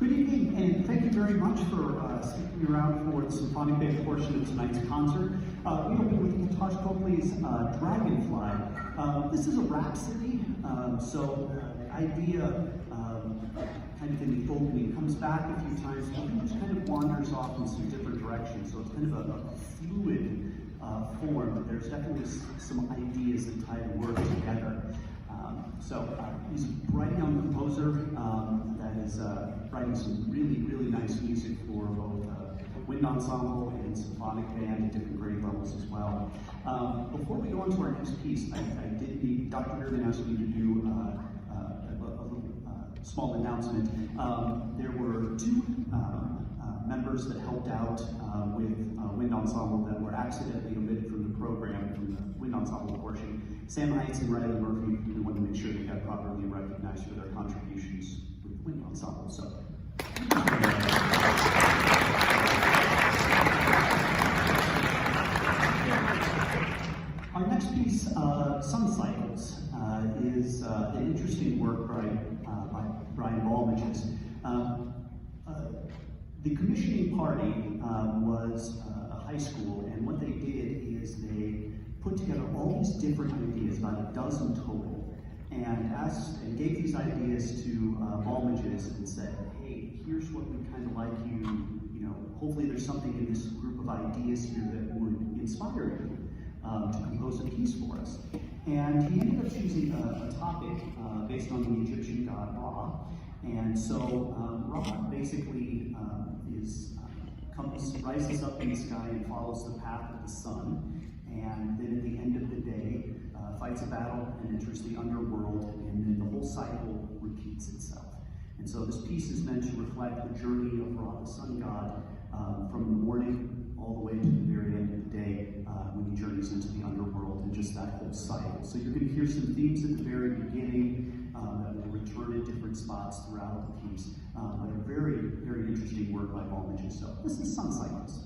Good evening, and thank you very much for sticking around for the symphonic band portion of tonight's concert. We open with Natasha Copley's Dragonfly. This is a rhapsody, so the idea kind of in the opening comes back a few times, but it just kind of wanders off in some different directions. So it's kind of a fluid form, but there's definitely some ideas that tie the work together. He's a bright young composer that is writing some really nice music for both wind ensemble and symphonic band at different grade levels as well. Before we go on to our next piece, I did need, Dr. Reardon asked me to do a little small announcement. There were two members that helped out with wind ensemble that were accidentally omitted from the program, from the wind ensemble portion. Sam Heights and Riley Murphy, we want to make sure they got properly recognized for their contributions with the wind ensemble. So. Our next piece, Sun Cycles, is an interesting work by Brian Balmages. The commissioning party was a high school, and what they did is they put together all these different ideas, about a dozen total, and gave these ideas to Balmages and said, hey, here's what we kind of like you know, hopefully there's something in this group of ideas here that would inspire you to compose a piece for us. And he ended up choosing a topic based on the Egyptian god Ra. And so Ra basically rises up in the sky and follows the path of the sun, and then at the end of the day fights a battle and enters the underworld, and then the whole cycle repeats itself. And so this piece is meant to reflect the journey of Ra, the sun god, from the morning all the way to the very end of the day when he journeys into the underworld, and just that whole cycle. So you're going to hear some themes at the very beginning that will return in different spots throughout the piece, but a very interesting work by Balmages. So this is Sun Cycles.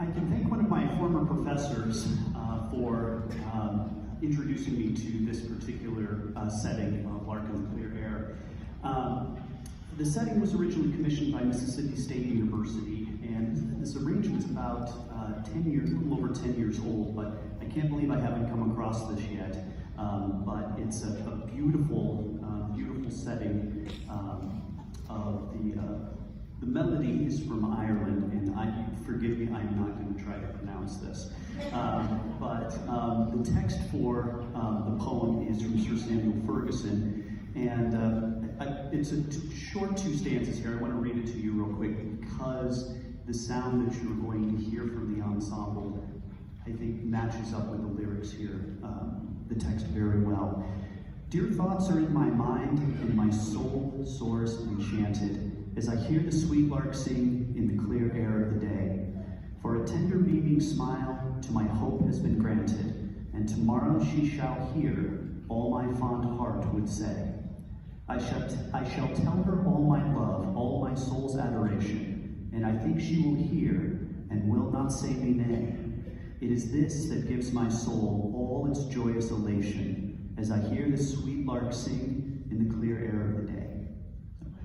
I can thank one of my former professors for introducing me to this particular setting of Lark in the Clear Air. The setting was originally commissioned by Mississippi State University, and this arrangement's about 10 years, a little over 10 years old, but I can't believe I haven't come across this yet. But it's a beautiful, beautiful setting of the melody is from Ireland, and forgive me, I'm not going to try to pronounce this. But the text for the poem is from Sir Samuel Ferguson, and it's a short two stanzas here. I want to read it to you real quick because the sound that you're going to hear from the ensemble, I think, matches up with the lyrics here, the text very well. Dear thoughts are in my mind, and my soul soars enchanted as I hear the sweet lark sing in the clear air of the day. For a tender beaming smile to my hope has been granted, and tomorrow she shall hear all my fond heart would say. I shall tell her all my love, all my soul's adoration, and I think she will hear and will not say me nay. It is this that gives my soul all its joyous elation as I hear the sweet lark sing in the clear air of the day.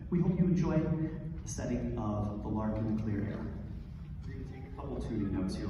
We hope you enjoy the setting of The Lark in the Clear Air. We're going to take a couple tuning notes here.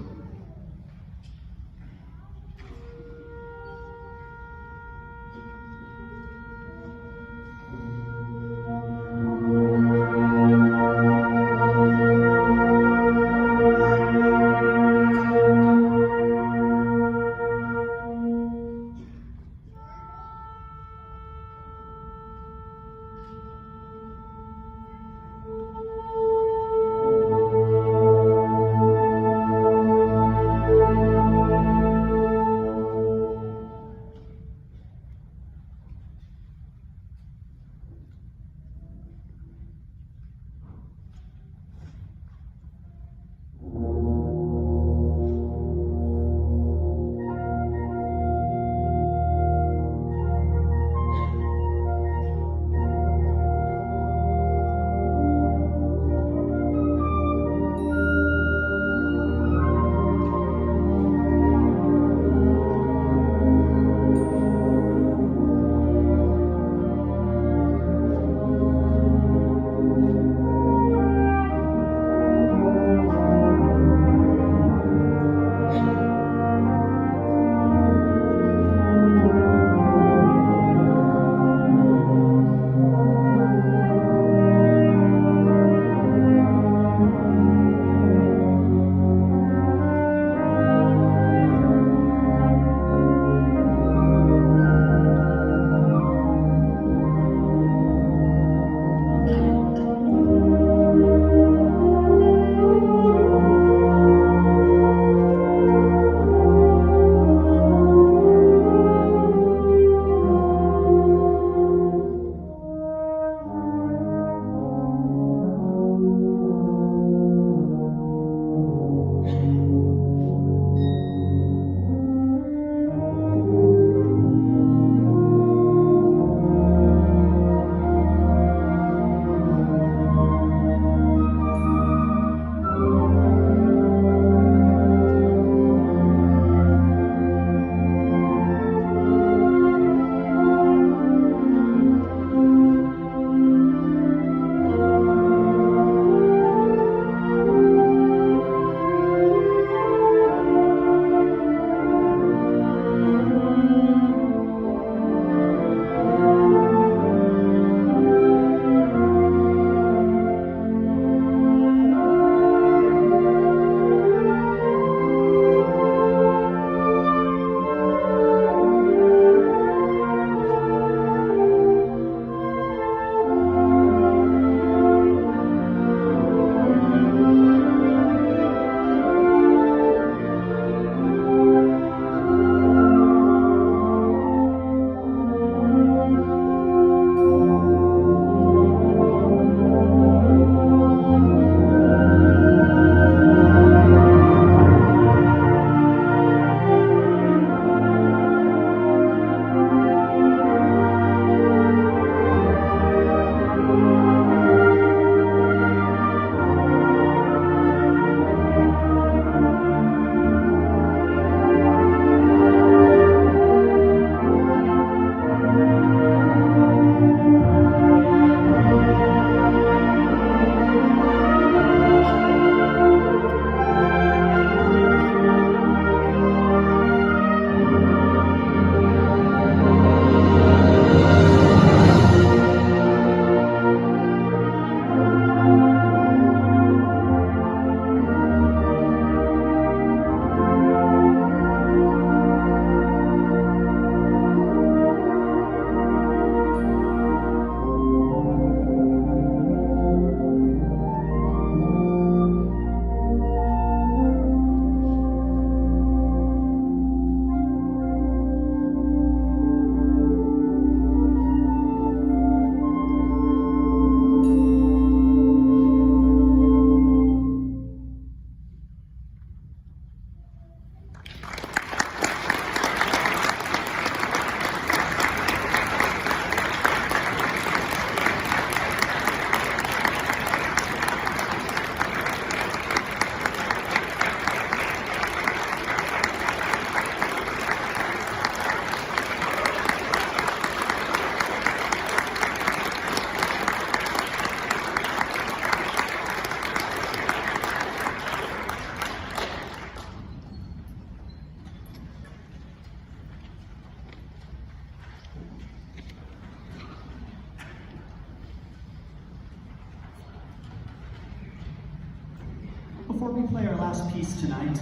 play our last piece tonight.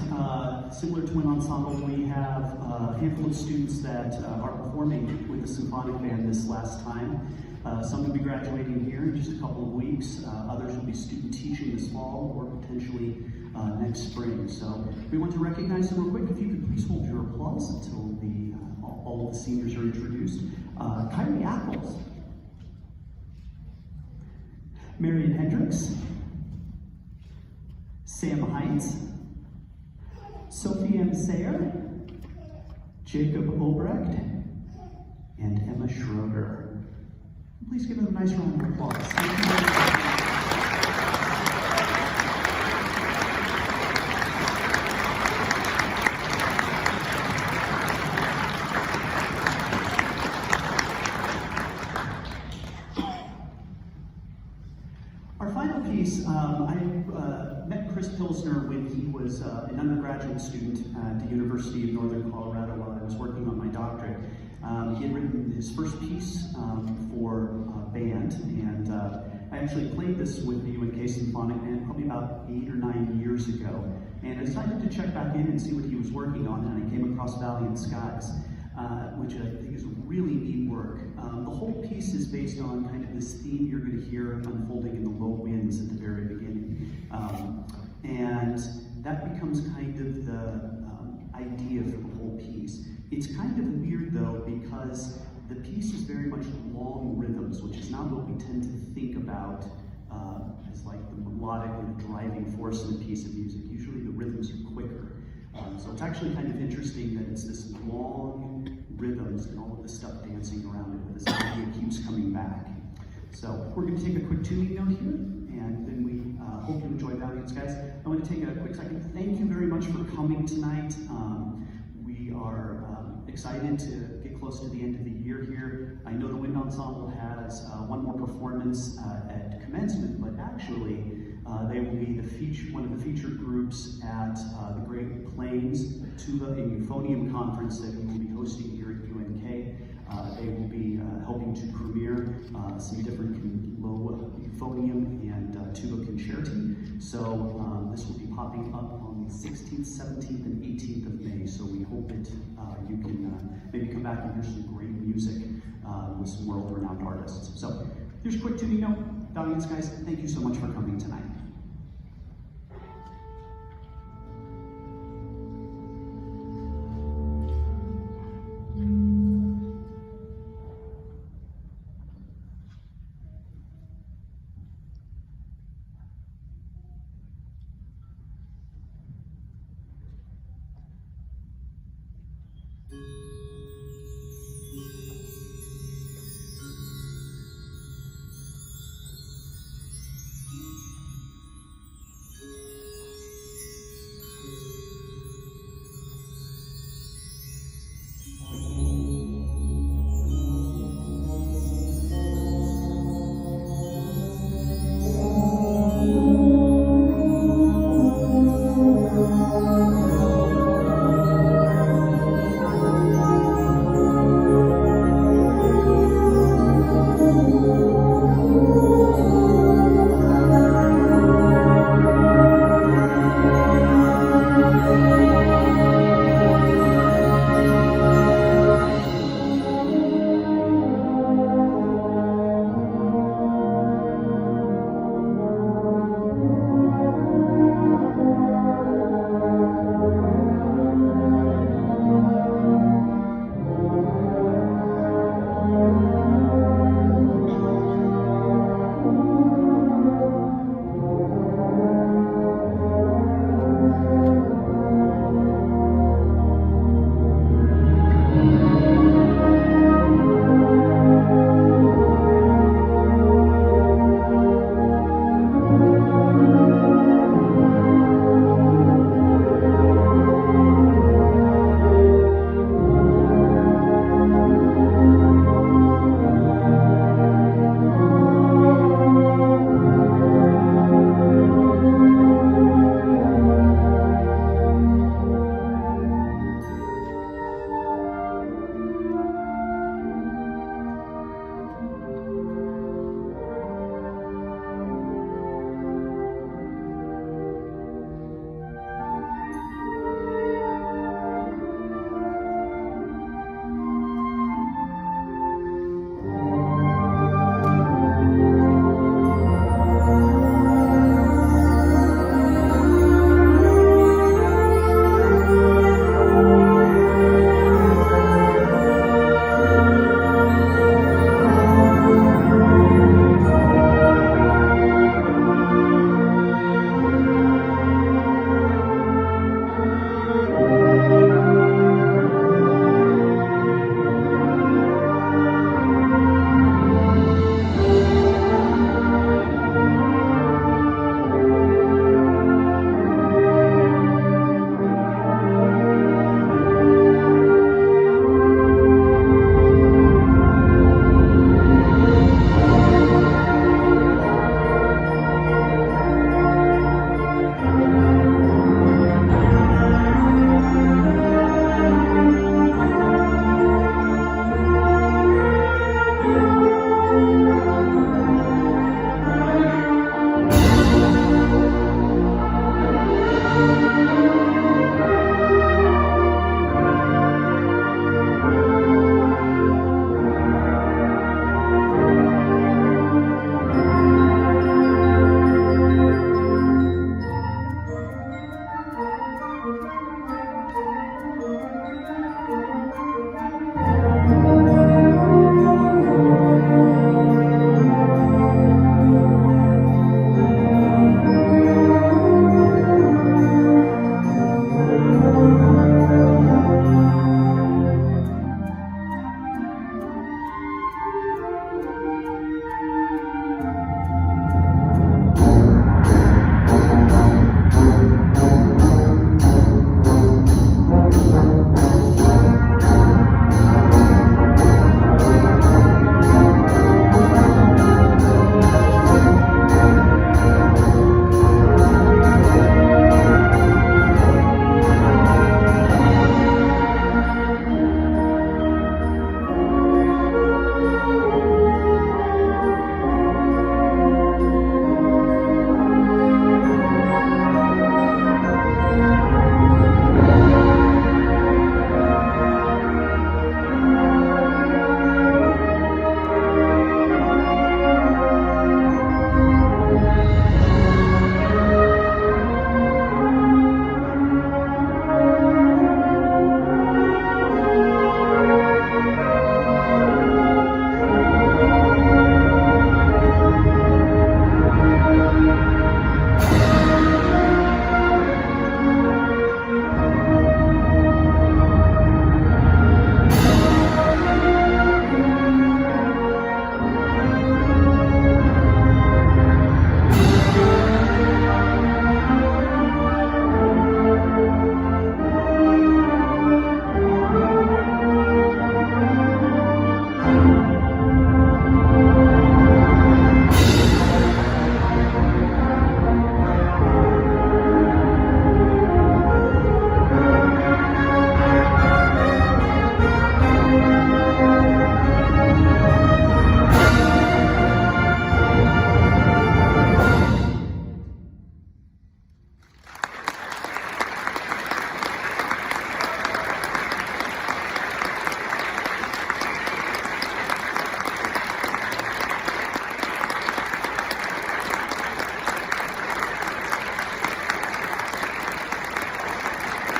Similar to an ensemble, we have a handful of students that are performing with the symphonic band this last time. Some will be graduating here in just a couple of weeks. Others will be student teaching this fall or potentially next spring. So we want to recognize them real quick. If you could please hold your applause until all of the seniors are introduced. Kyrie Apples, Marion Hendricks, Sam Heitz, Sophie M. Sayer, Jacob Obrecht, and Emma Schroeder. Please give them a nice round of applause. Thank you very much. Our final piece, I met Chris Pilsner when he was an undergraduate student at the University of Northern Colorado while I was working on my doctorate. He had written his first piece for band, and I actually played this with the UNK Symphonic Band probably about 8 or 9 years ago. And I decided to check back in and see what he was working on, and I came across Valiant Skies, which I think is really neat work. The whole piece is based on kind of this theme you're going to hear unfolding in the low winds at the very beginning. And that becomes kind of the idea for the whole piece. It's kind of weird though, because the piece is very much long rhythms, which is not what we tend to think about as like the melodic or the driving force in a piece of music. Usually the rhythms are quicker. So it's actually kind of interesting that it's this long rhythms and all of this stuff dancing around it, but this idea keeps coming back. So we're going to take a quick tuning note here, and then we hope you enjoy Valiant Skies. I want to take a quick second. Thank you very much for coming tonight. We are excited to get close to the end of the year here. I know the Wind Ensemble has one more performance at commencement, but actually they will be one of the featured groups at the Great Plains Tuba and Euphonium Conference that we will be hosting here at UNK. They will be helping to premiere some different low euphonium and tuba concerti. So this will be popping up on the 16th, 17th, and 18th of May. So we hope that you can maybe come back and hear some great music with some world-renowned artists. So here's a quick tuning note. Valiant Skies, thank you so much for coming tonight. Thank you.